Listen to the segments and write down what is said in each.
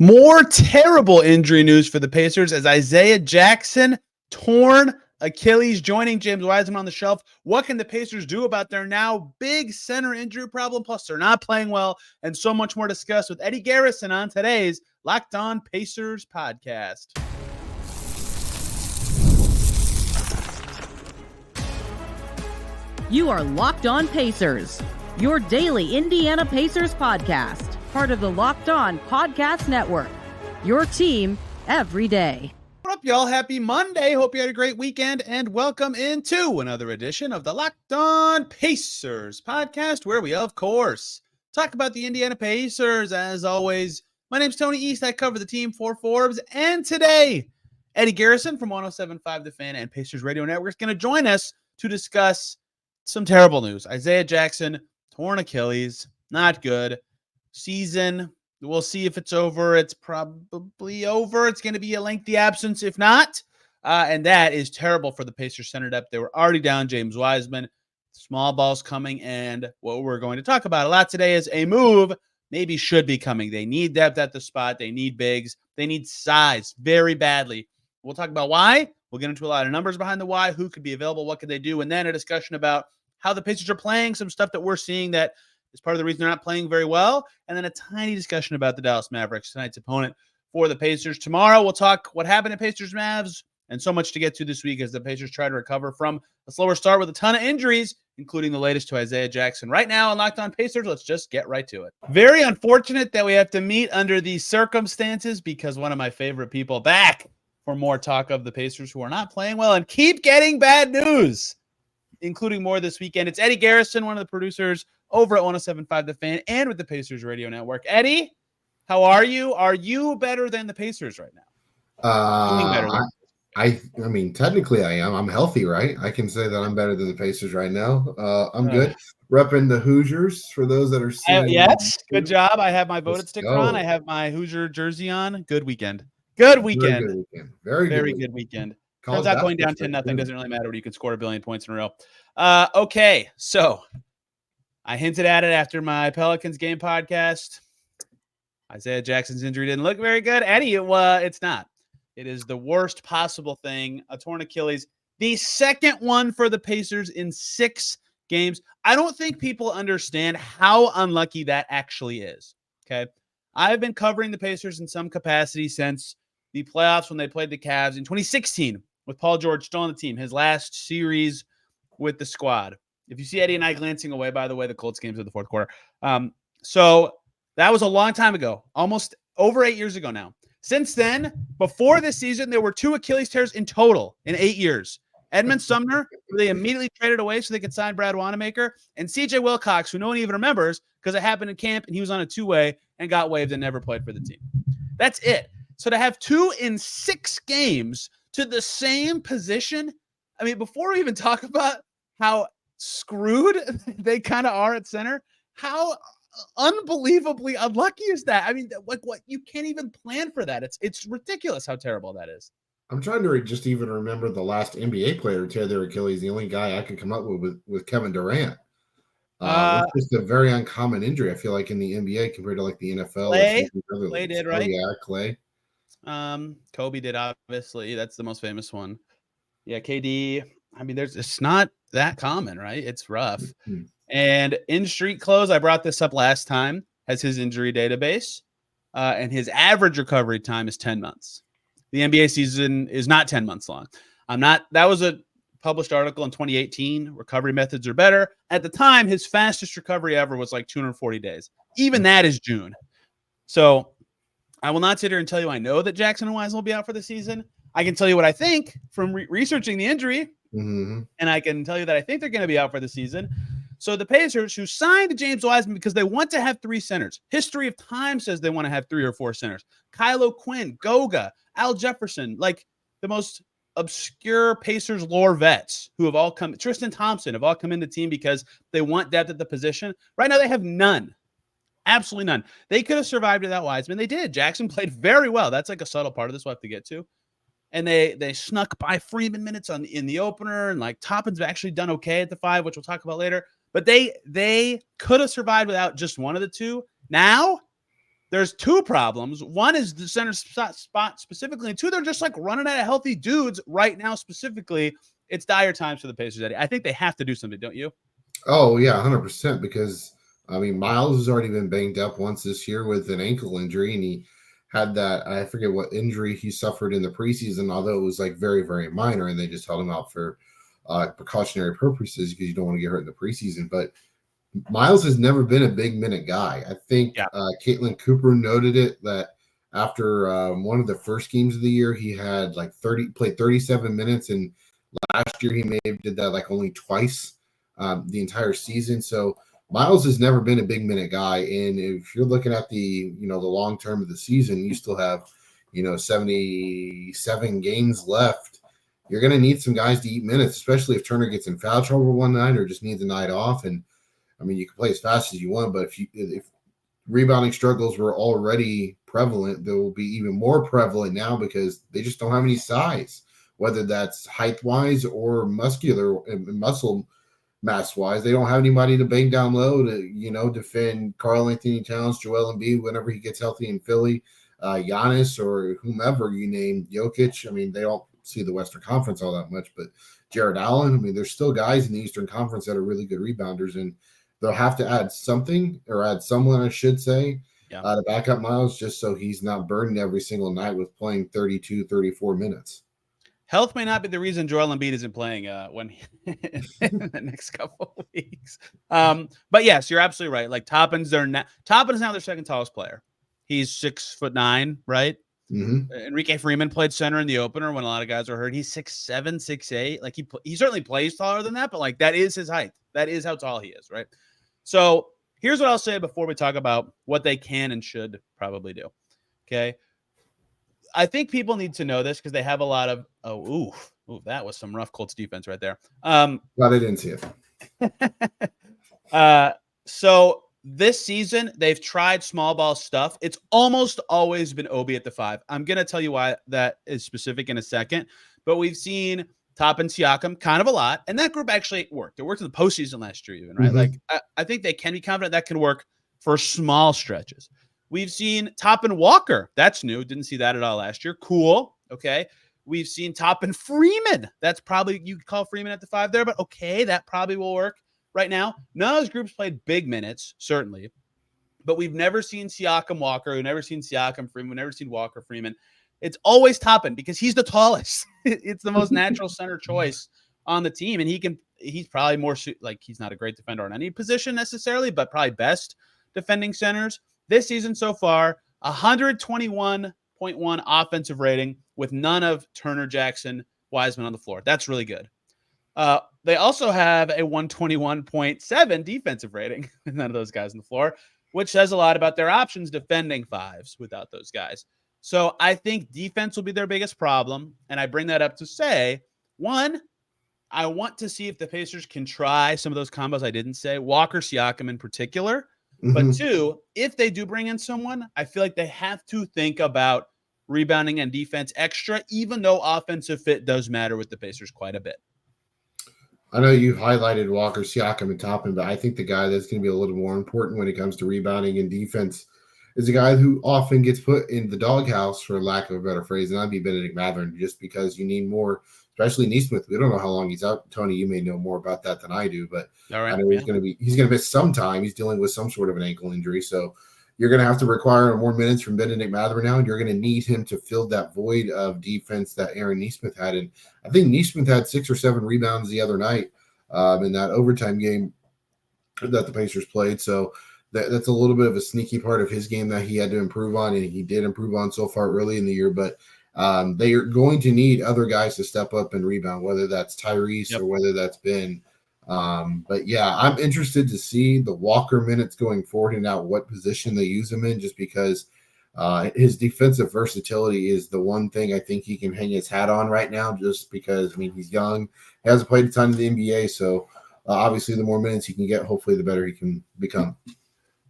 More terrible injury news for the Pacers as Isaiah Jackson, torn Achilles, joining James Wiseman on the shelf. What can the Pacers do about their now big center injury problem? Plus, they're not playing well, and so much more discussed with Eddie Garrison on today's Locked On Pacers podcast. You are Locked On Pacers, your daily Indiana Pacers podcast. Part of the Locked On Podcast Network, your team every day. What up, y'all? Happy Monday. Hope you had a great weekend, and welcome into another edition of the Locked On Pacers podcast, where we, of course, talk about the Indiana Pacers. As always, my name's Tony East. I cover the team for Forbes, and today, Eddie Garrison from 107.5 The Fan and Pacers Radio Network is going to join us to discuss some terrible news. Isaiah Jackson, torn Achilles, not good. Season, we'll see if it's over. It's probably over. It's going to be a lengthy absence if not. And that is terrible for the Pacers center depth. They were already down James Wiseman. Small balls coming. And what we're going to talk about a lot today is a move maybe should be coming. They need depth at the spot. They need bigs. They need size very badly. We'll talk about why. We'll get into a lot of numbers behind the why, who could be available, what could they do, and then a discussion about how the Pacers are playing, some stuff that we're seeing that is part of the reason they're not playing very well, and then a tiny discussion about the Dallas Mavericks, tonight's opponent for the Pacers. Tomorrow, we'll talk what happened at Pacers Mavs, and so much to get to this week as the Pacers try to recover from a slower start with a ton of injuries, including the latest to Isaiah Jackson. Right now on Locked On Pacers, let's just get right to it. Very unfortunate that we have to meet under these circumstances because one of my favorite people back for more talk of the Pacers who are not playing well and keep getting bad news, including more this weekend. It's Eddie Garrison, one of the producers over at 107.5 The Fan and with the Pacers Radio Network. Eddie, how are you? Are you better than the Pacers right now? Doing better than I mean, technically I am. I'm healthy, right? I can say that I'm better than the Pacers right now. I'm good. Repping the Hoosiers for those that are seeing. Yes, good job. I have my voted sticker on. I have my Hoosier jersey on. Good weekend. Good weekend. Very good weekend. Very good weekend. Turns out going down 10-0 doesn't really matter when you can score 1 billion points in a row. Okay, so I hinted at it after my Pelicans game podcast. Isaiah Jackson's injury didn't look very good. Eddie, it's not. It is the worst possible thing. A torn Achilles. The second one for the Pacers in 6 games. I don't think people understand how unlucky that actually is. Okay. I've been covering the Pacers in some capacity since the playoffs when they played the Cavs in 2016 with Paul George still on the team, his last series with the squad. If you see Eddie and I glancing away, by the way, the Colts games of the fourth quarter. So that was a long time ago, almost over 8 years ago now. Since then, before this season, there were 2 Achilles tears in total in 8 years. Edmund Sumner, who they immediately traded away so they could sign Brad Wanamaker, and CJ Wilcox, who no one even remembers because it happened in camp and he was on a 2-way and got waived and never played for the team. That's it. So to have 2 in 6 games to the same position, I mean, before we even talk about how screwed they kind of are at center, how unbelievably unlucky is that? I mean, what you can't even plan for that. It's ridiculous how terrible that is. I'm trying to just even remember the last NBA player to tear their Achilles. The only guy I could come up with Kevin Durant. It's just a very uncommon injury, I feel like, in the NBA compared to like the NFL. Clay did, right? Oh, yeah, Clay. Kobe did, obviously. That's the most famous one. Yeah, KD. I mean, it's not that common, right? It's rough. Mm-hmm. And in street clothes, I brought this up last time, has his injury database, and his average recovery time is 10 months. The NBA season is not 10 months long. That was a published article in 2018. Recovery methods are better. At the time, his fastest recovery ever was like 240 days. Even that is June. So I will not sit here and tell you I know that Jackson and Wiseman will be out for the season. I can tell you what I think from researching the injury, and I can tell you that I think they're going to be out for the season. So the Pacers, who signed James Wiseman because they want to have 3 centers. History of time says they want to have 3 or 4 centers. Kylo Quinn, Goga, Al Jefferson, like the most obscure Pacers lore vets who have all come, Tristan Thompson, have all come in the team because they want depth at the position. Right now they have none. Absolutely none. They could have survived without Wiseman. They did. Jackson played very well. That's like a subtle part of this we'll have to get to. And they snuck by Freeman minutes in the opener, and like Toppin's actually done okay at the 5, which we'll talk about later. But they could have survived without just one of the 2. Now there's two problems. One is the center spot specifically, and two, they're just like running out of healthy dudes right now specifically. It's dire times for the Pacers, Eddie. I think they have to do something, don't you? Oh, yeah, 100%, because, I mean, Myles has already been banged up once this year with an ankle injury, and he had that, I forget what injury he suffered in the preseason, although it was like very, very minor, and they just held him out for precautionary purposes because you don't want to get hurt in the preseason. But Myles has never been a big minute guy. I think Caitlin Cooper noted it that after one of the first games of the year, he had like played 37 minutes, and last year he may have did that like only twice the entire season. So Myles has never been a big minute guy. And if you're looking at the long term of the season, you still have 77 games left. You're going to need some guys to eat minutes, especially if Turner gets in foul trouble one night or just needs a night off. And I mean, you can play as fast as you want, but if rebounding struggles were already prevalent, they will be even more prevalent now because they just don't have any size, whether that's height-wise or muscular and muscle mass-wise. They don't have anybody to bang down low to, defend Karl Anthony Towns, Joel Embiid whenever he gets healthy in Philly, Giannis or whomever you name, Jokic. I mean, they don't see the Western Conference all that much, but Jared Allen, I mean, there's still guys in the Eastern Conference that are really good rebounders, and they'll have to add something, or add someone, I should say, to back up Myles, just so he's not burdened every single night with playing 32, 34 minutes. Health may not be the reason Joel Embiid isn't playing when in the next couple of weeks. But yes, you're absolutely right. Like Toppin's now their second tallest player. He's 6'9", right? Mm-hmm. Enrique Freeman played center in the opener when a lot of guys were hurt. He's 6'7", 6'8". Like he certainly plays taller than that, but like that is his height. That is how tall he is, right? So here's what I'll say before we talk about what they can and should probably do. Okay. I think people need to know this because they have a lot of, that was some rough Colts defense right there. But I didn't see it. So this season, they've tried small ball stuff. It's almost always been Obi at the 5. I'm going to tell you why that is specific in a second, but we've seen Top and Siakam kind of a lot, and that group actually worked. It worked in the postseason last year even, right? Mm-hmm. Like, I think they can be confident that can work for small stretches. We've seen Top and Walker. That's new. Didn't see that at all last year. Cool. Okay. We've seen Top and Freeman. That's probably, you could call Freeman at the 5 there, but okay, that probably will work right now. None of those groups played big minutes, certainly, but we've never seen Siakam Walker. We've never seen Siakam Freeman. We've never seen Walker Freeman. It's always Toppin because he's the tallest. It's the most natural center choice on the team. And he's probably more like, he's not a great defender on any position necessarily, but probably best defending centers. This season so far, 121.1 offensive rating with none of Turner, Jackson, Wiseman on the floor. That's really good. They also have a 121.7 defensive rating with none of those guys on the floor, which says a lot about their options defending 5s without those guys. So I think defense will be their biggest problem. And I bring that up to say, one, I want to see if the Pacers can try some of those combos I didn't say, Walker, Siakam in particular. Mm-hmm. But two, if they do bring in someone, I feel like they have to think about rebounding and defense extra, even though offensive fit does matter with the Pacers quite a bit. I know you highlighted Walker, Siakam, and Toppin, but I think the guy that's going to be a little more important when it comes to rebounding and defense is a guy who often gets put in the doghouse, for lack of a better phrase, and that'd be Bennedict Mathurin, just because you need more, especially Nesmith. We don't know how long he's out. Tony, you may know more about that than I do, but I know he's going to miss some time. He's dealing with some sort of an ankle injury, so you're going to have to require more minutes from Bennedict Mathurin now, and you're going to need him to fill that void of defense that Aaron Nesmith had. And I think Nesmith had 6 or 7 rebounds the other night in that overtime game that the Pacers played. So that's a little bit of a sneaky part of his game that he had to improve on, and he did improve on so far early in the year. But they are going to need other guys to step up and rebound, whether that's Tyrese or whether that's Ben. But yeah, I'm interested to see the Walker minutes going forward and out what position they use him in, just because his defensive versatility is the one thing I think he can hang his hat on right now, just because, I mean, he's young, he hasn't played a ton in the NBA. So obviously the more minutes he can get, hopefully the better he can become.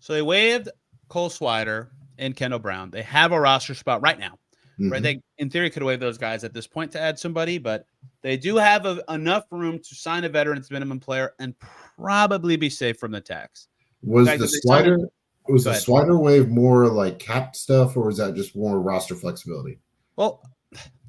So they waived Cole Swider and Kendall Brown. They have a roster spot right now. Mm-hmm. Right? They, in theory, could waive those guys at this point to add somebody, but they do have enough room to sign a veterans minimum player and probably be safe from the tax. Was the Swider Was Go the ahead. slider wave more like cap stuff, or was that just more roster flexibility? Well,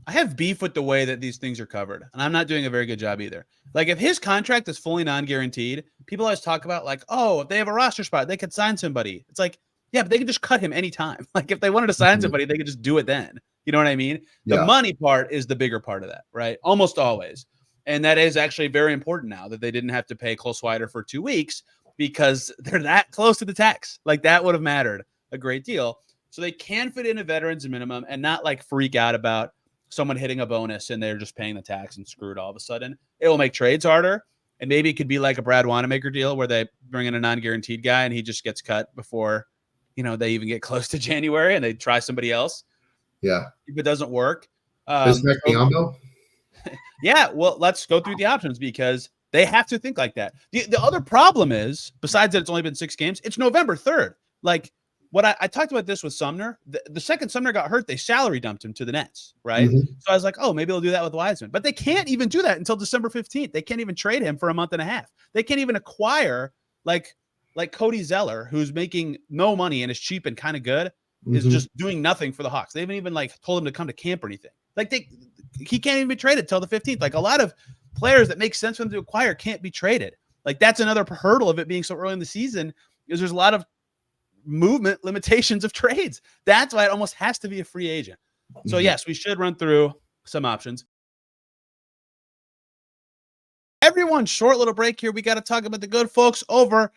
I have beef with the way that these things are covered, and I'm not doing a very good job either. Like, if his contract is fully non-guaranteed, people always talk about like, oh, if they have a roster spot, they could sign somebody. It's like, yeah, but they could just cut him anytime. Like, if they wanted to sign somebody, they could just do it then. You know what I mean? The Yeah. money part is the bigger part of that, right? Almost always. And that is actually very important now that they didn't have to pay Cole Swider for 2 weeks because they're that close to the tax. Like, that would have mattered a great deal. So they can fit in a veterans minimum and not like freak out about someone hitting a bonus and they're just paying the tax and screwed all of a sudden. It will make trades harder. And maybe it could be like a Brad Wanamaker deal where they bring in a non-guaranteed guy and he just gets cut before, they even get close to January and they try somebody else. Yeah. If it doesn't work. Yeah, well, let's go through the options because they have to think like that. The other problem is, besides that it's only been 6 games, it's November 3rd. Like, what I talked about this with Sumner. The second Sumner got hurt, they salary dumped him to the Nets, right? Mm-hmm. So I was like, oh, maybe they'll do that with Wiseman. But they can't even do that until December 15th. They can't even trade him for a month and a half. They can't even acquire like Cody Zeller, who's making no money and is cheap and kind of good, is just doing nothing for the Hawks. They haven't even like told him to come to camp or anything. Like he can't even be traded till the 15th. Like, a lot of players that make sense for them to acquire can't be traded. Like, that's another hurdle of it being so early in the season is there's a lot of movement limitations of trades. That's why it almost has to be a free agent. So yes, we should run through some options. Everyone, short little break here. We got to talk about the good folks over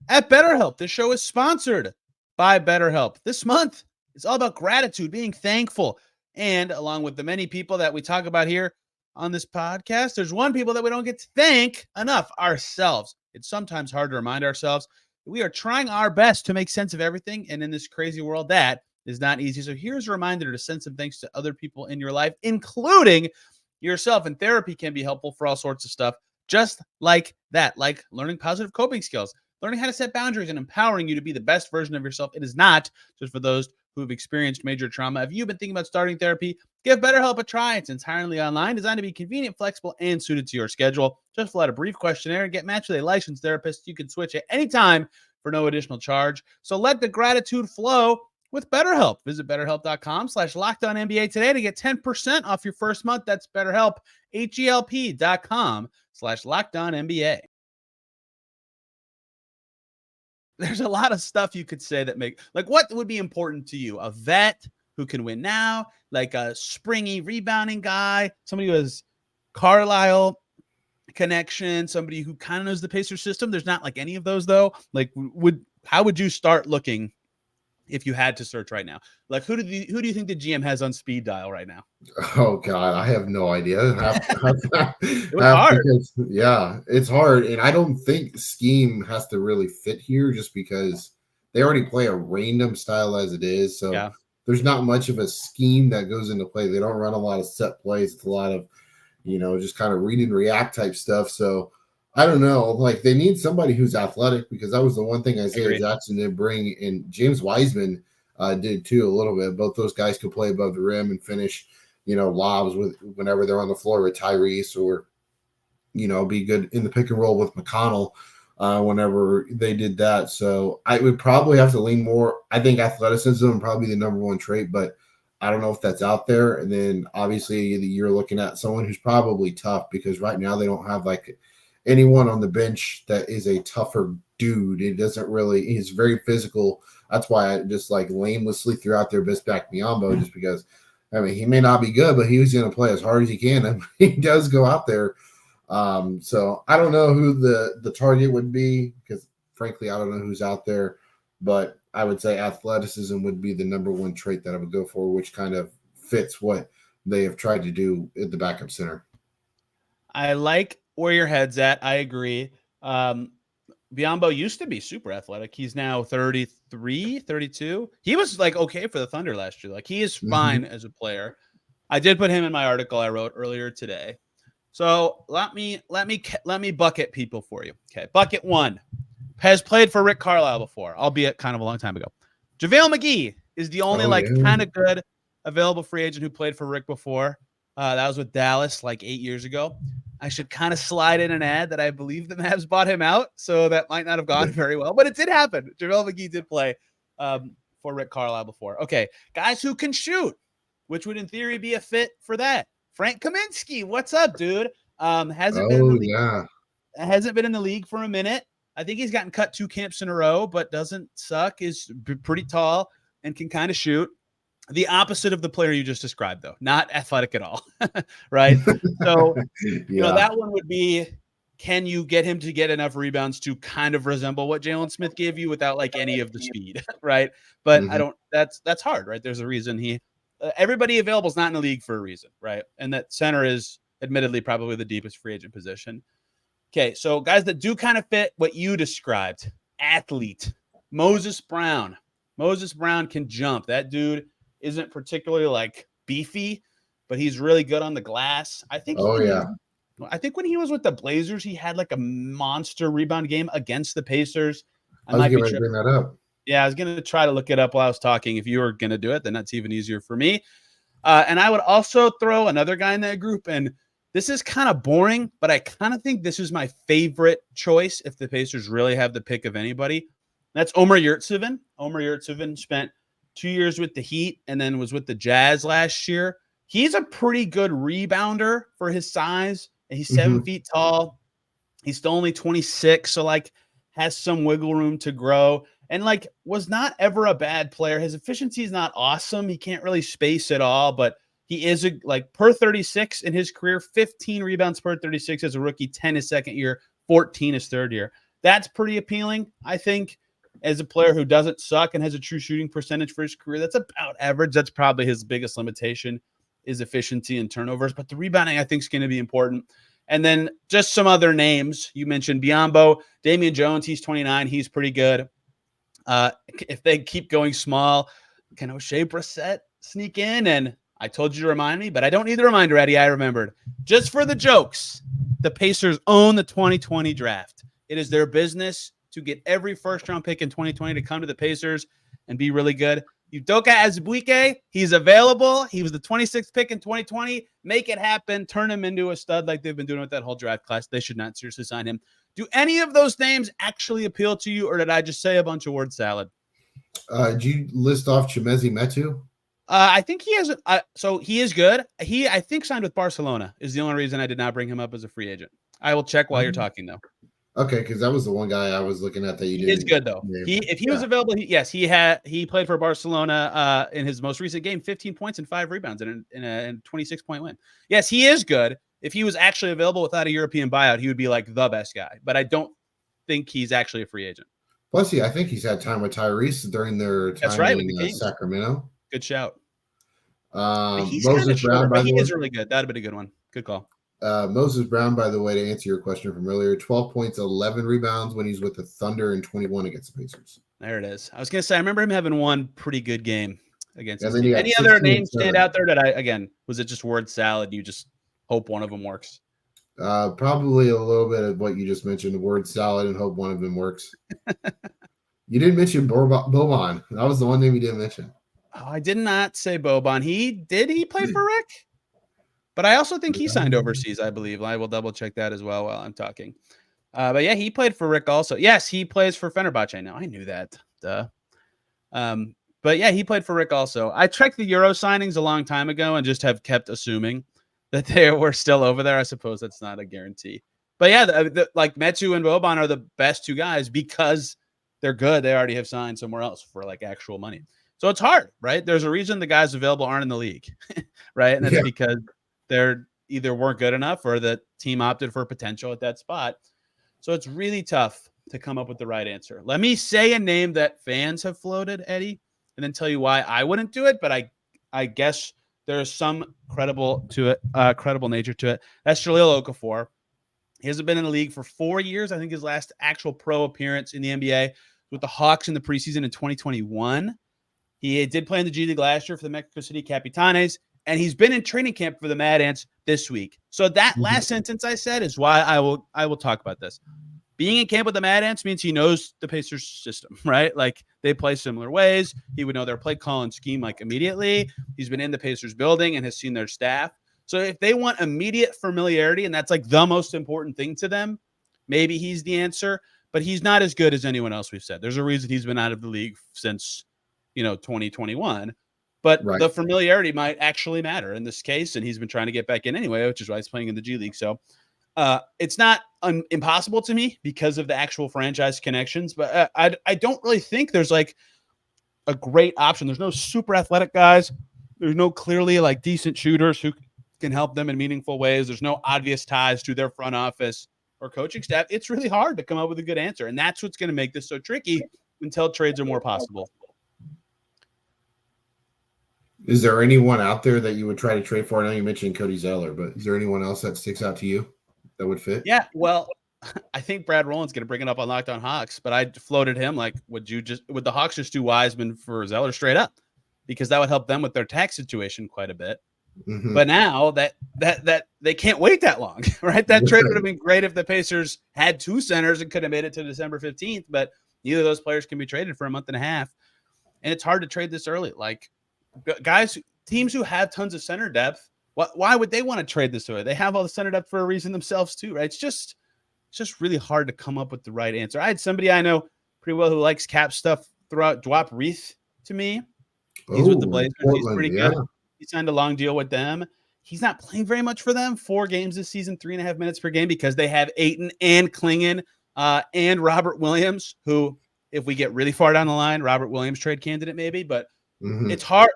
at BetterHelp. This show is sponsored by BetterHelp. This month is all about gratitude, being thankful. And along with the many people that we talk about here on this podcast, there's one people that we don't get to thank enough: ourselves. It's sometimes hard to remind ourselves that we are trying our best to make sense of everything. And in this crazy world, that is not easy. So here's a reminder to send some thanks to other people in your life, including yourself. And therapy can be helpful for all sorts of stuff, just like that, like learning positive coping skills, learning how to set boundaries, and empowering you to be the best version of yourself. It is not just for those who have experienced major trauma. If you've been thinking about starting therapy, give BetterHelp a try. It's entirely online, designed to be convenient, flexible, and suited to your schedule. Just fill out a brief questionnaire and get matched with a licensed therapist. You can switch at any time for no additional charge. So let the gratitude flow with BetterHelp. Visit BetterHelp.com/LockedOnNBA today to get 10% off your first month. That's BetterHelp, HELP.com/LockedOnNBA. There's a lot of stuff you could say that like, what would be important to you? A vet who can win now, like a springy rebounding guy, somebody who has Carlisle connection, somebody who kind of knows the Pacers system. There's not like any of those though. Like, how would you start looking if you had to search right now? Like, who do you think the GM has on speed dial right now? Oh God, I have no idea. It was hard. Yeah, it's hard, and I don't think scheme has to really fit here, just because they already play a random style as it is. So there's not much of a scheme that goes into play. They don't run a lot of set plays. It's a lot of, just kind of read and react type stuff. So I don't know. Like, they need somebody who's athletic, because that was the one thing Isaiah Jackson did bring, and James Wiseman did too a little bit. Both those guys could play above the rim and finish, lobs whenever they're on the floor with Tyrese, or, be good in the pick and roll with McConnell whenever they did that. So I would probably have to lean more. I think athleticism would probably be the number one trait, but I don't know if that's out there. And then obviously you're looking at someone who's probably tough, because right now they don't have like anyone on the bench that is a tougher dude. He's very physical. That's why I just like lamely threw out there Bismack Biyombo, just because, he may not be good, but he's going to play as hard as he can. And he does go out there. So I don't know who the target would be, because frankly, I don't know who's out there, but I would say athleticism would be the number one trait that I would go for, which kind of fits what they have tried to do at the backup center. I like where your head's at. I agree. Biyombo used to be super athletic. He's now 33, 32. He was like okay for the Thunder last year. Like, he is fine as a player. I did put him in my article I wrote earlier today. So let me bucket people for you. Okay. Bucket one has played for Rick Carlisle before, albeit kind of a long time ago. JaVale McGee is the only kind of good available free agent who played for Rick before. That was with Dallas like 8 years ago. I should kind of slide in and add that I believe the Mavs bought him out, so that might not have gone very well, but it did happen. JaVale McGee did play for Rick Carlisle before. Okay, guys who can shoot, which would in theory be a fit for that. Frank Kaminsky, what's up, dude? Hasn't been in the league. Yeah. Hasn't been in the league for a minute. I think he's gotten cut 2 camps in a row, but doesn't suck. Is pretty tall and can kind of shoot. The opposite of the player you just described, though, not athletic at all, right? So, that one would be, can you get him to get enough rebounds to kind of resemble what Jalen Smith gave you without like any of the speed, right? But I don't. That's hard, right? There's a reason everybody available is not in the league for a reason, right? And that center is admittedly probably the deepest free agent position. Okay, so guys that do kind of fit what you described, athlete, Moses Brown. Moses Brown can jump. That dude isn't particularly like beefy, but he's really good on the glass. I think. I think when he was with the Blazers, he had like a monster rebound game against the Pacers. I was going to bring that up. Yeah, I was going to try to look it up while I was talking. If you were going to do it, then that's even easier for me. And I would also throw another guy in that group. And this is kind of boring, but I kind of think this is my favorite choice if the Pacers really have the pick of anybody. That's Omer Yurtseven. Omer Yurtseven spent 2 years with the Heat and then was with the Jazz last year. He's a pretty good rebounder for his size. And he's 7 feet tall. He's still only 26, so like has some wiggle room to grow. And like was not ever a bad player. His efficiency is not awesome. He can't really space at all, but he is per 36 in his career, 15 rebounds per 36 as a rookie, 10 his second year, 14 his third year. That's pretty appealing, I think, as a player who doesn't suck and has a true shooting percentage for his career. That's about average. That's probably his biggest limitation is efficiency and turnovers, but the rebounding I think is going to be important. And then just some other names. You mentioned Biyombo, Damian Jones. He's 29. He's pretty good. If they keep going small, can O'Shea Brissett sneak in? And I told you to remind me, but I don't need the reminder, Eddie. I remembered. Just for the jokes, the Pacers own the 2020 draft. It is their business to get every first-round pick in 2020 to come to the Pacers and be really good. Udoka Azubuike, he's available. He was the 26th pick in 2020. Make it happen. Turn him into a stud like they've been doing with that whole draft class. They should not seriously sign him. Do any of those names actually appeal to you, or did I just say a bunch of word salad? Did you list off Chimezie Metu? I think he has. So he is good. He, I think, signed with Barcelona is the only reason I did not bring him up as a free agent. I will check while you're talking, though. Okay, because that was the one guy I was looking at that you did. He is good though. If he was available, he played for Barcelona in his most recent game, 15 points and 5 rebounds in a 26-point win. Yes, he is good. If he was actually available without a European buyout, he would be like the best guy. But I don't think he's actually a free agent. Plus, I think he's had time with Tyrese during their time in Sacramento. Good shout. He's Moses Brown, but he is really good. That'd have been a good one. Good call. Moses Brown, by the way, to answer your question from earlier, 12 points, 11 rebounds when he's with the Thunder and 21 against the Pacers. There it is. I was going to say, I remember him having one pretty good game against his team. Any other names stand out there that was it just word salad? You just hope one of them works? Probably a little bit of what you just mentioned, word salad, and hope one of them works. You didn't mention Boban. That was the one name you didn't mention. Oh, I did not say Boban. He play for Rick? But I also think he signed overseas, I believe. I will double check that as well while I'm talking. But yeah, he played for Rick also. Yes, he plays for Fenerbahce now. I knew that. Duh. But yeah, he played for Rick also. I checked the Euro signings a long time ago and just have kept assuming that they were still over there. I suppose that's not a guarantee. But yeah, like Metu and Boban are the best two guys because they're good. They already have signed somewhere else for like actual money. So it's hard, right? There's a reason the guys available aren't in the league, right? And that's because they're either weren't good enough or the team opted for potential at that spot. So it's really tough to come up with the right answer. Let me say a name that fans have floated, Eddie, and then tell you why I wouldn't do it. But I guess there's some credible nature to it. That's Jahlil Okafor. He hasn't been in the league for 4 years. I think his last actual pro appearance in the NBA was with the Hawks in the preseason in 2021. He did play in the G League last year for the Mexico City Capitanes. And he's been in training camp for the Mad Ants this week. So that last sentence I said is why I will talk about this. Being in camp with the Mad Ants means he knows the Pacers system, right? Like they play similar ways. He would know their play call and scheme like immediately. He's been in the Pacers building and has seen their staff. So if they want immediate familiarity, and that's like the most important thing to them, maybe he's the answer. But he's not as good as anyone else we've said. There's a reason he's been out of the league since 2021. But Right. the familiarity might actually matter in this case, and he's been trying to get back in anyway, which is why he's playing in the G League. So it's not impossible to me because of the actual franchise connections, but I don't really think there's like a great option. There's no super athletic guys. There's no clearly like decent shooters who can help them in meaningful ways. There's no obvious ties to their front office or coaching staff. It's really hard to come up with a good answer, and that's what's going to make this so tricky until trades are more possible. Is there anyone out there that you would try to trade for? I know you mentioned Cody Zeller, but is there anyone else that sticks out to you that would fit? Yeah, well, I think Brad Rowland's going to bring it up on Locked On Hawks, but I floated him like, would the Hawks just do Wiseman for Zeller straight up? Because that would help them with their tax situation quite a bit. Mm-hmm. But now that they can't wait that long, right? That trade would have been great if the Pacers had two centers and could have made it to December 15th, but neither of those players can be traded for a month and a half. And it's hard to trade this early. Like teams who have tons of center depth, why would they want to trade this early? They have all the center depth for a reason themselves too, right? It's just really hard to come up with the right answer. I had somebody I know pretty well who likes cap stuff throughout Dwap Reith to me. He's with the Blazers. Portland, he's pretty good. He signed a long deal with them. He's not playing very much for them. 4 games this season, 3.5 minutes per game because they have Ayton and Klingon and Robert Williams, who, if we get really far down the line, Robert Williams trade candidate maybe, but it's hard.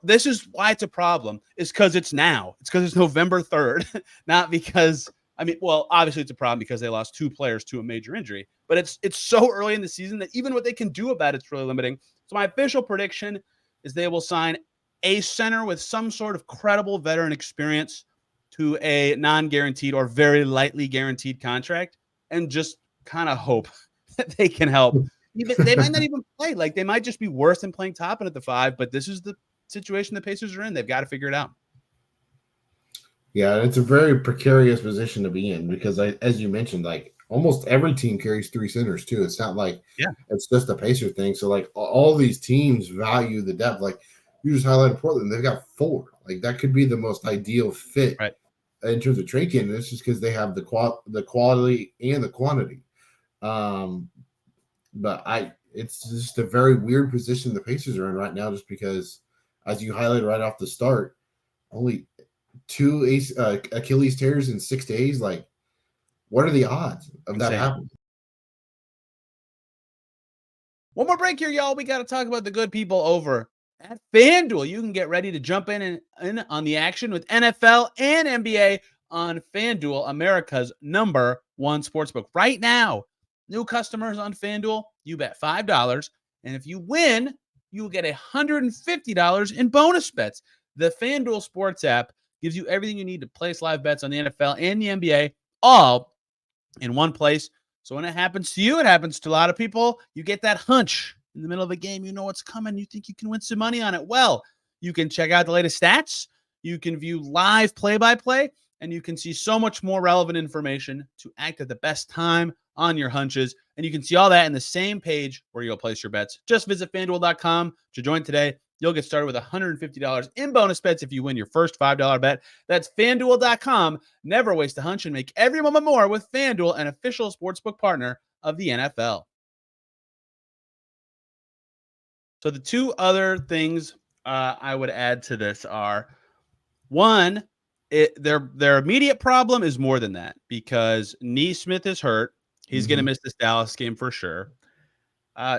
This is why it's a problem, is because it's now. It's because it's November 3rd, not because obviously it's a problem because they lost 2 players to a major injury, but it's so early in the season that even what they can do about it's really limiting. So my official prediction is they will sign a center with some sort of credible veteran experience to a non-guaranteed or very lightly guaranteed contract and just kind of hope that they can help. They might not even play. Like, they might just be worse than playing Toppin at the 5, but this is the situation the Pacers are in. They've got to figure it out. Yeah, it's a very precarious position to be in because, as you mentioned, like almost every team carries 3 centers too. It's not like it's just a Pacer thing. So like all these teams value the depth. Like you just highlighted Portland, they've got 4. Like that could be the most ideal fit in terms of trade candidates, just because they have the quality and the quantity. But it's just a very weird position the Pacers are in right now, just because, as you highlighted right off the start, only 2 Achilles tears in 6 days. Like, what are the odds of that happening? One more break here, y'all. We got to talk about the good people over at FanDuel. You can get ready to jump in on the action with NFL and NBA on FanDuel, America's #1 sportsbook. Right now, new customers on FanDuel, you bet $5, and if you win, you will get $150 in bonus bets. The FanDuel Sports app gives you everything you need to place live bets on the NFL and the NBA, all in one place. So when it happens to you, it happens to a lot of people. You get that hunch in the middle of a game. You know what's coming. You think you can win some money on it. Well, you can check out the latest stats. You can view live play-by-play, and you can see so much more relevant information to act at the best time on your hunches. And you can see all that in the same page where you'll place your bets. Just visit FanDuel.com to join today. You'll get started with $150 in bonus bets if you win your first $5 bet. That's FanDuel.com. Never waste a hunch and make every moment more with FanDuel, an official sportsbook partner of the NFL. So the 2 other things I would add to this are, one, their immediate problem is more than that, because Nesmith is hurt. He's going to miss this Dallas game for sure.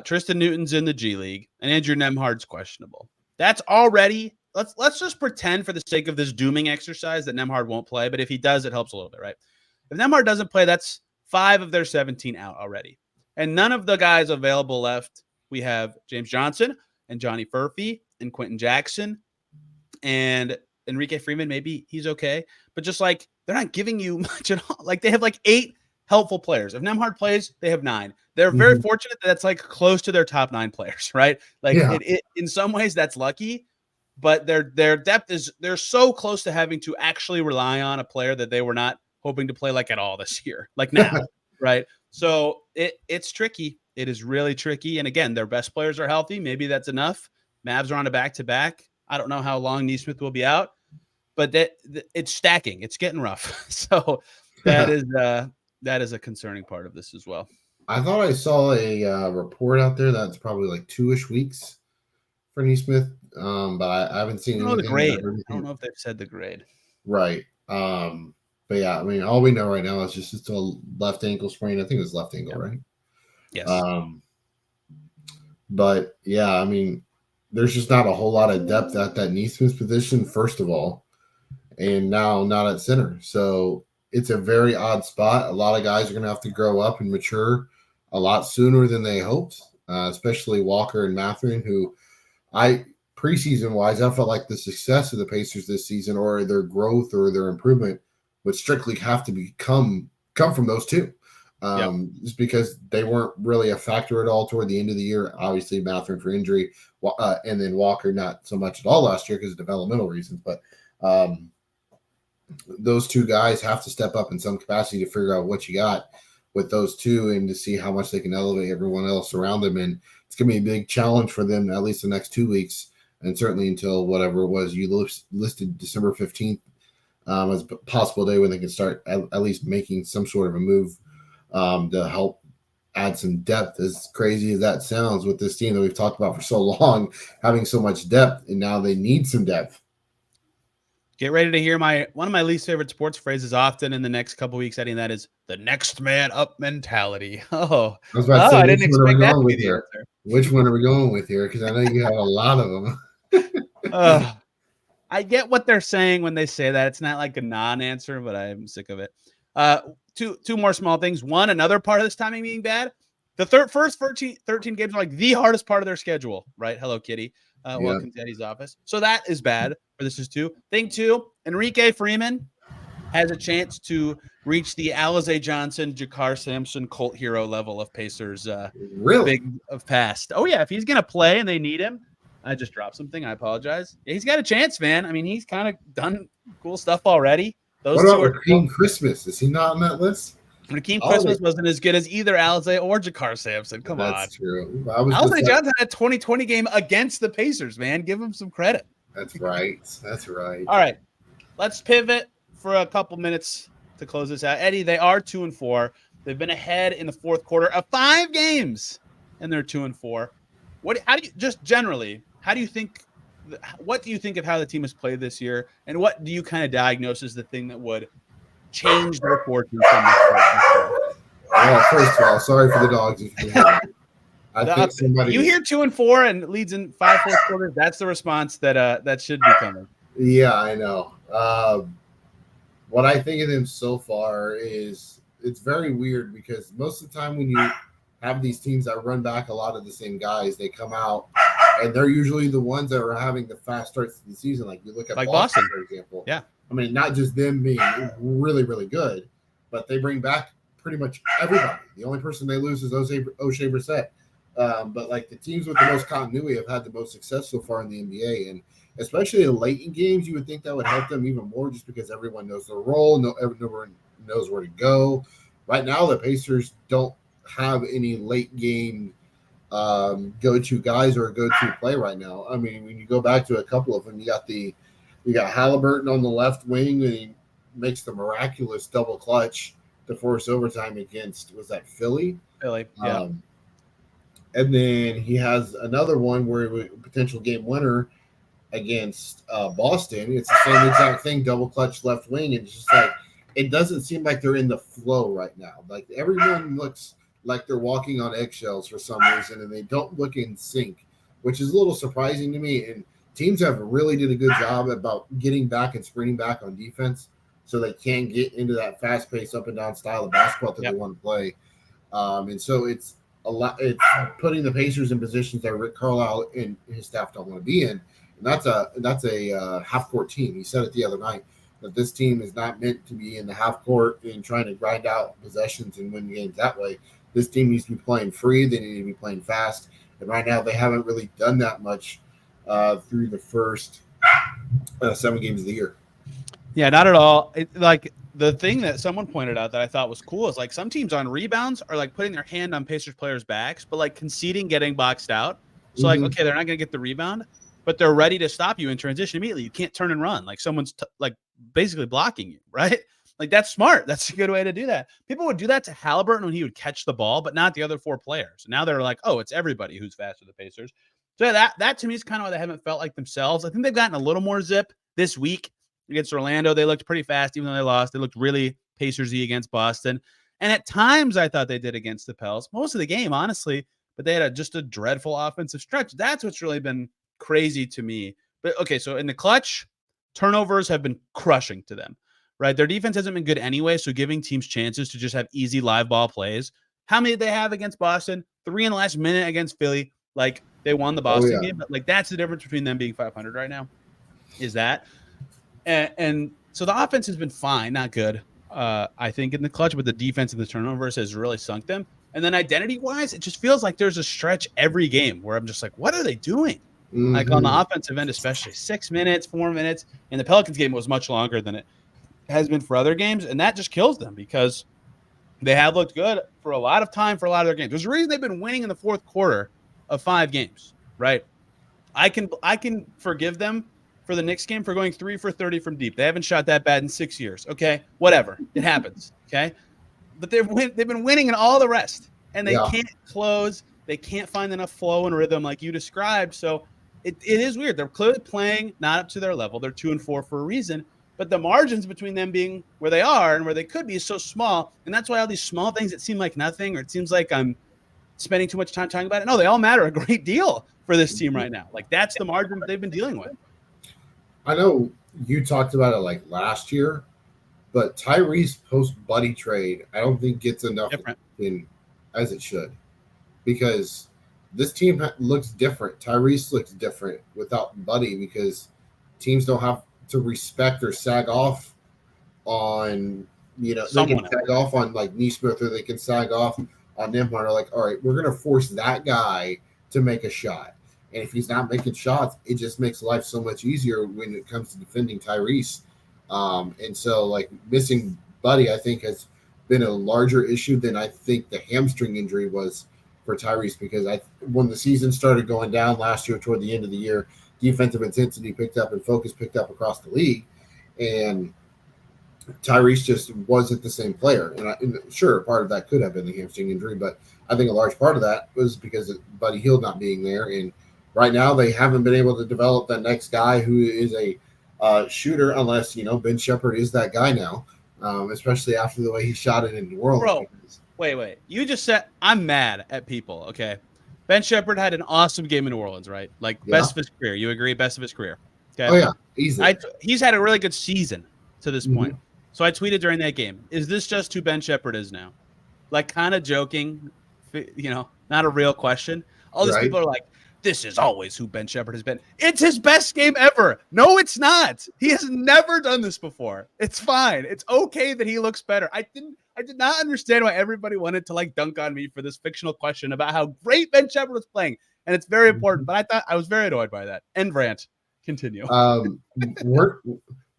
Tristan Newton's in the G League, and Andrew Nembhard's questionable. That's already, let's just pretend for the sake of this dooming exercise that Nembhard won't play, but if he does, it helps a little bit, right? If Nembhard doesn't play, that's 5 of their 17 out already. And none of the guys available left. We have James Johnson and Johnny Furphy and Quentin Jackson and Enrique Freeman. Maybe he's okay, but just like, they're not giving you much at all. Like, they have like 8 helpful players. If Nembhard plays, they have 9. They're very fortunate that that's like close to their top 9 players, right? Like it in some ways that's lucky, but their depth is, they're so close to having to actually rely on a player that they were not hoping to play like at all this year, like now, right? So it's tricky. It is really tricky. And again, their best players are healthy. Maybe that's enough. Mavs are on a back-to-back. I don't know how long Nesmith will be out, but it's stacking. It's getting rough. So that is a concerning part of this as well. I thought I saw a report out there that's probably like 2-ish weeks for Neesmith, but I haven't seen I don't know the anything. grade. I don't know if they've said the grade. Right. But yeah, I mean, all we know right now is just it's a left ankle sprain. I think it's left ankle, right? Yes. But yeah, I mean, there's just not a whole lot of depth at that Neesmith position, first of all, and now not at center. So it's a very odd spot. A lot of guys are going to have to grow up and mature a lot sooner than they hoped, especially Walker and Mathurin, who preseason wise, I felt like the success of the Pacers this season or their growth or their improvement would strictly have to come from those two. Just because they weren't really a factor at all toward the end of the year. Obviously, Mathurin for injury, and then Walker not so much at all last year because of developmental reasons. But those two guys have to step up in some capacity to figure out what you got with those two and to see how much they can elevate everyone else around them. And it's going to be a big challenge for them at least the next 2 weeks, and certainly until whatever it was you listed December 15th as a possible day when they can start at least making some sort of a move to help add some depth. As crazy as that sounds with this team that we've talked about for so long, having so much depth, and now they need some depth. Get ready to hear one of my least favorite sports phrases often in the next couple weeks, Eddie, and that is the next man up mentality. I was about to say, I didn't expect that to be the answer. Which one are we going with here? Because I know you have a lot of them. I get what they're saying when they say that. It's not like a non-answer, but I'm sick of it. Two more small things. One, another part of this timing being bad. The first 13 games are like the hardest part of their schedule, right? Hello, Kitty. Welcome to Eddie's office. So that is bad. Or this is two. Thing two, Enrique Freeman has a chance to reach the Isaiah Johnson, Jakar Sampson cult hero level of Pacers. Really? Big of past. Oh, yeah. If he's going to play and they need him, I just dropped something. I apologize. Yeah, he's got a chance, man. I mean, he's kind of done cool stuff already. What about Rakeem Christmas? Is he not on that list? Rakeem Christmas wasn't as good as either Isaiah or Jakar Sampson. Come on. That's true. Isaiah Johnson had a 2020 game against the Pacers, man. Give him some credit. That's right. That's right. All right. Let's pivot for a couple minutes to close this out. Eddie, they are 2-4. They've been ahead in the fourth quarter of 5 games, and they're 2-4. How do you think what do you think of how the team has played this year, and what do you kind of diagnose as the thing that would change their fortune from this point? Well, first of all, sorry for the dogs. If you think somebody you hear 2-4 and leads in 5 fourth quarters. That's the response that should be coming. Yeah, I know. What I think of them so far is it's very weird because most of the time when you have these teams that run back a lot of the same guys, they come out and they're usually the ones that are having the fast starts to the season. Like you look at Boston, for example. Yeah. I mean, not just them being really, really good, but they bring back pretty much everybody. The only person they lose is O'Shea Brissett. But like the teams with the most continuity have had the most success so far in the NBA, and especially late in games, you would think that would help them even more, just because everyone knows their role, everyone knows where to go. Right now, the Pacers don't have any late game go-to guys or a go-to play right now. I mean, when you go back to a couple of them, you got Haliburton on the left wing, and he makes the miraculous double clutch to force overtime against, was that Philly? Philly, yeah. And then he has another one where a potential game winner against Boston. It's the same exact thing, double clutch left wing. And it's just like, it doesn't seem like they're in the flow right now. Like everyone looks like they're walking on eggshells for some reason, and they don't look in sync, which is a little surprising to me. And teams have really did a good job about getting back and sprinting back on defense so they can get into that fast-paced up and down style of basketball that they want to play. And so it's putting the Pacers in positions that Rick Carlisle and his staff don't want to be in. And that's a half-court team. He said it the other night that this team is not meant to be in the half court and trying to grind out possessions and win games that way. This team needs to be playing free. They need to be playing fast. And right now they haven't really done that much through the first 7 games of the year. Yeah, not at all. Like the thing that someone pointed out that I thought was cool is like some teams on rebounds are like putting their hand on Pacers players' backs, but like conceding getting boxed out. So like, okay, they're not going to get the rebound, but they're ready to stop you in transition immediately. You can't turn and run. Like someone's like basically blocking you, right? Like that's smart. That's a good way to do that. People would do that to Haliburton when he would catch the ball, but not the other 4 players. Now they're like, oh, it's everybody who's fast with the Pacers. So that to me is kind of why they haven't felt like themselves. I think they've gotten a little more zip this week against Orlando. They looked pretty fast, even though they lost. They looked really Pacers-y against Boston. And at times I thought they did against the Pels. Most of the game, honestly, but they had just a dreadful offensive stretch. That's what's really been crazy to me. But okay, so in the clutch, turnovers have been crushing to them, right? Their defense hasn't been good anyway, so giving teams chances to just have easy live ball plays. How many did they have against Boston? 3 in the last minute against Philly. Like, they won the Boston game, but like that's the difference between them being 500 right now, is that. And so the offense has been fine, not good, I think, in the clutch, but the defense and the turnovers has really sunk them. And then identity-wise, it just feels like there's a stretch every game where I'm just like, what are they doing? Mm-hmm. Like on the offensive end, especially 6 minutes, 4 minutes. And the Pelicans game was much longer than it has been for other games. And that just kills them because they have looked good for a lot of time for a lot of their games. There's a reason they've been winning in the fourth quarter of 5 games, right? I can forgive them for the Knicks game for going 3 for 30 from deep. They haven't shot that bad in 6 years. Okay, whatever. It happens. Okay. But they've been winning in all the rest, and they can't close. They can't find enough flow and rhythm like you described. So it is weird. They're clearly playing not up to their level. They're 2-4 for a reason, but the margins between them being where they are and where they could be is so small. And that's why all these small things that seem like nothing, or it seems like I'm spending too much time talking about it. No, they all matter a great deal for this team right now. Like, that's the margin that they've been dealing with. I know you talked about it like last year, but Tyrese post-Buddy trade, I don't think gets enough in as it should, because this team looks different. Tyrese looks different without Buddy, because teams don't have to respect or sag off on, they can sag off on like Neesmith, or they can sag off on Nembhard. Like, all right, we're going to force that guy to make a shot. And if he's not making shots, it just makes life so much easier when it comes to defending Tyrese. And so, like, missing Buddy, I think, has been a larger issue than I think the hamstring injury was for Tyrese, because when the season started going down last year toward the end of the year, defensive intensity picked up and focus picked up across the league. And Tyrese just wasn't the same player. And sure, part of that could have been the hamstring injury, but I think a large part of that was because of Buddy Hield not being there. And right now, they haven't been able to develop the next guy who is a shooter, unless, Ben Shepherd is that guy now, especially after the way he shot it in New Orleans. Bro, wait. You just said I'm mad at people, okay? Ben Shepherd had an awesome game in New Orleans, right? Like, best of his career. You agree? Best of his career. Okay? Oh, yeah. Easily. He's had a really good season to this point. So I tweeted during that game, is this just who Ben Shepherd is now? Like, kind of joking, not a real question. All these people are like, this is always who Ben Shepherd has been. It's his best game ever. No, it's not. He has never done this before. It's fine. It's okay that he looks better. I did not understand why everybody wanted to like dunk on me for this fictional question about how great Ben Shepherd was playing. And it's very important, but I was very annoyed by that. End rant. Continue.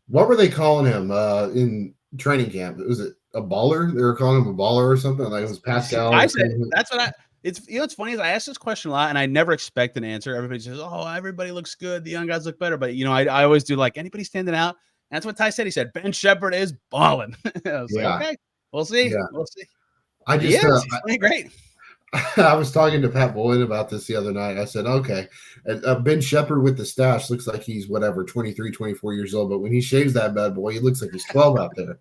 What were they calling him in training camp? Was it a baller? They were calling him a baller or something? Like, it was Pascal. It's funny is I ask this question a lot and I never expect an answer. Everybody says, oh, everybody looks good. The young guys look better. But, I always do like, anybody standing out? And that's what Ty said. He said, Ben Shepherd is balling. I was like, okay, we'll see. Yeah. We'll see. He's playing great. I was talking to Pat Boyd about this the other night. I said, okay, Ben Shepherd with the stash looks like he's 23, 24 years old. But when he shaves that bad boy, he looks like he's 12 out there.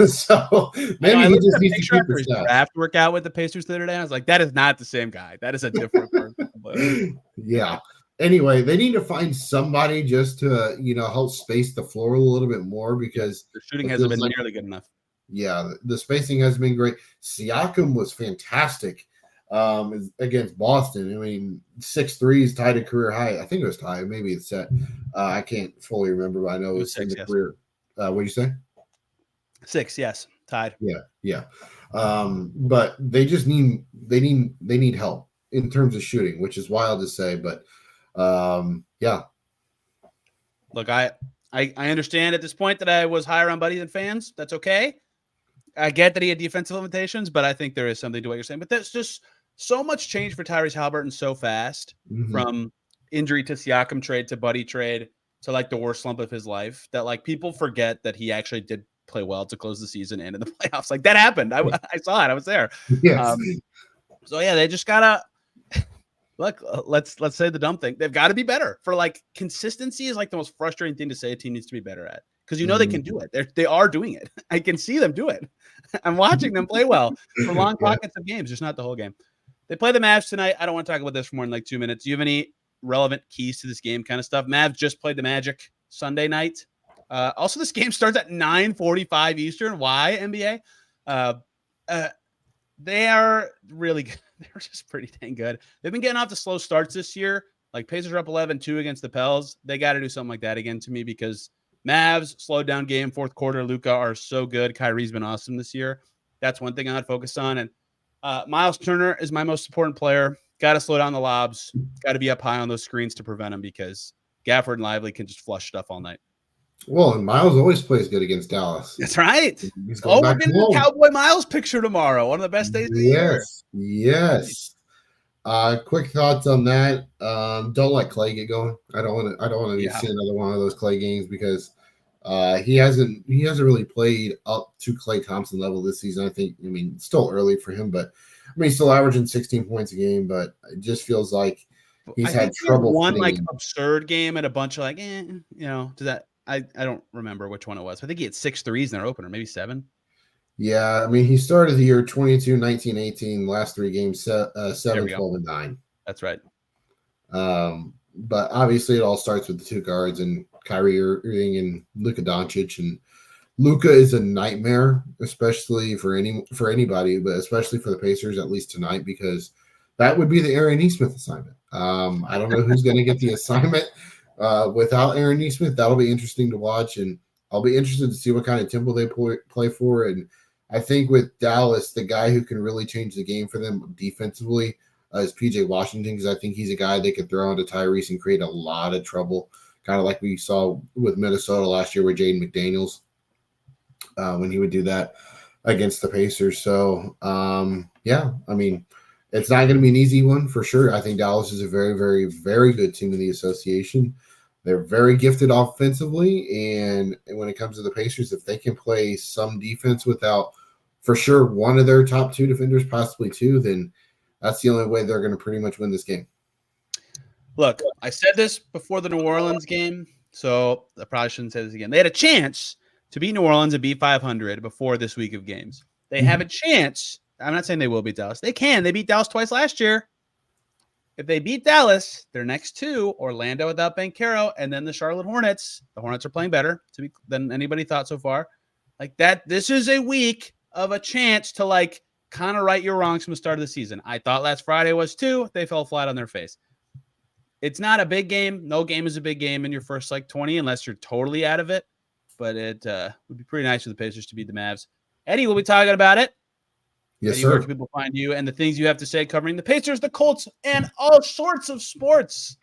So maybe he just needs to keep the stash. Draft workout with the Pacers the other day. I was like, that is not the same guy. That is a different person. Yeah. Anyway, they need to find somebody just to, help space the floor a little bit more, because the shooting hasn't been nearly good enough. Yeah, the spacing has been great. Siakam was fantastic against Boston. I mean, 6 threes, tied a career high. I think it was tied. Maybe it's set. I can't fully remember, but I know it was 6, in the career. What did you say? 6, yes, tied. Yeah. But they just need help in terms of shooting, which is wild to say, but yeah. Look, I understand at this point that I was higher on Buddy than fans. That's okay. I get that he had defensive limitations, but I think there is something to what you're saying. But there's just so much change for Tyrese Haliburton so fast, from injury to Siakam trade to Buddy trade to like the worst slump of his life, that like people forget that he actually did play well to close the season and in the playoffs. Like, that happened. I saw it. I was there. Yes. So yeah, they just gotta look, let's say the dumb thing. They've got to be better. For like consistency is like the most frustrating thing to say a team needs to be better at, because they can do it. They are doing it. I can see them do it. I'm watching them play well for long pockets of games, just not the whole game. They play the Mavs tonight. I don't want to talk about this for more than like 2 minutes. Do you have any relevant keys to this game kind of stuff? Mavs just played the Magic Sunday night. Also, this game starts at 9:45 Eastern. Why, NBA? They are really good. They're just pretty dang good. They've been getting off the slow starts this year. Like Pacers are up 11-2 against the Pels. They got to do something like that again to me, because Mavs slowed down game fourth quarter. Luka are so good. Kyrie's been awesome this year. That's one thing I'd focus on. And Myles Turner is my most important player. Got to slow down the lobs. Got to be up high on those screens to prevent them, because Gafford and Lively can just flush stuff all night. Well, and Myles always plays good against Dallas. That's right. He's we're getting the Cowboy Myles picture tomorrow. One of the best days of the year. Yes. Quick thoughts on that. Don't let Clay get going. I don't want to see another one of those Clay games, because he hasn't really played up to Clay Thompson level this season. It's still early for him, but he's still averaging 16 points a game, but it just feels like he's had trouble. One like absurd game and a bunch of like, to that. I don't remember which one it was. I think he had 6 threes in their opener, maybe 7. Yeah, he started the year 22, 19, 18, last 3 games, 7, 12, and 9. That's right. But obviously it all starts with the 2 guards and Kyrie Irving and Luka Doncic. And Luka is a nightmare, especially for anybody, but especially for the Pacers, at least tonight, because that would be the Aaron Nesmith assignment. I don't know who's going to get the assignment. Without Aaron Nesmith, that'll be interesting to watch, and I'll be interested to see what kind of tempo they play for. And I think with Dallas, the guy who can really change the game for them defensively is PJ Washington, because I think he's a guy they could throw into Tyrese and create a lot of trouble, kind of like we saw with Minnesota last year with Jaden McDaniels when he would do that against the Pacers. So, it's not going to be an easy one for sure. I think Dallas is a very, very, very good team in the association. They're very gifted offensively, and when it comes to the Pacers, if they can play some defense without, for sure, one of their top 2 defenders, possibly 2, then that's the only way they're going to pretty much win this game. Look, I said this before the New Orleans game, so I probably shouldn't say this again. They had a chance to beat New Orleans and beat 500 before this week of games. They have a chance. I'm not saying they will beat Dallas. They can. They beat Dallas twice last year. If they beat Dallas, their next 2, Orlando without Banchero, and then the Charlotte Hornets. The Hornets are playing better than anybody thought so far. Like that, this is a week of a chance to kind of right your wrongs from the start of the season. I thought last Friday was too. They fell flat on their face. It's not a big game. No game is a big game in your first 20 unless you're totally out of it. But it would be pretty nice for the Pacers to beat the Mavs. Eddie, we'll be talking about it. Yes, Eddie, sir. where can people find you and the things you have to say covering the Pacers, the Colts, and all sorts of sports?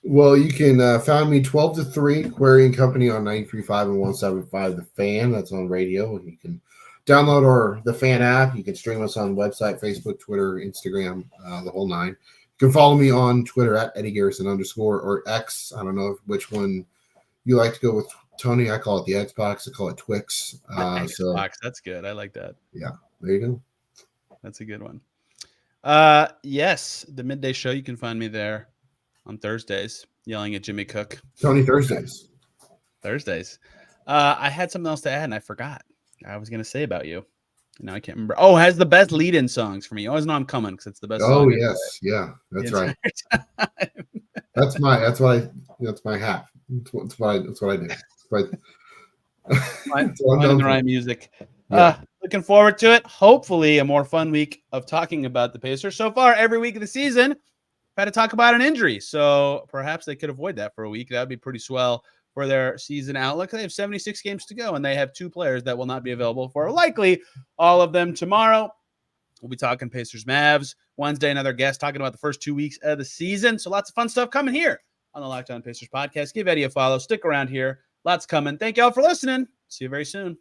Well, you can find me 12 to 3, Query and Company on 93.5 and 107.5 The Fan. That's on radio. You can download the Fan app. You can stream us on website, Facebook, Twitter, Instagram, the whole 9. You can follow me on Twitter at Eddie Garrison _ or X. I don't know which one you like to go with, Tony. I call it the Xbox. I call it Twix. Xbox, that's good. I like that. Yeah, there you go. That's a good one. Yes, the midday show. You can find me there on Thursdays, yelling at Jimmy Cook. Tony Thursdays. I had something else to add, and I forgot. I was going to say about you. Now I can't remember. Oh, has the best lead-in songs for me. You always know I'm coming because it's the best. Oh, yes. Yeah, that's right. That's my hat. That's what I do. Finding the right music. Yeah. Looking forward to it. Hopefully a more fun week of talking about the Pacers. So far, every week of the season, I've had to talk about an injury. So perhaps they could avoid that for a week. That would be pretty swell for their season outlook. They have 76 games to go, and they have 2 players that will not be available for likely all of them tomorrow. We'll be talking Pacers Mavs. Wednesday, another guest talking about the first 2 weeks of the season. So lots of fun stuff coming here on the Locked On Pacers podcast. Give Eddie a follow. Stick around here. Lots coming. Thank y'all for listening. See you very soon.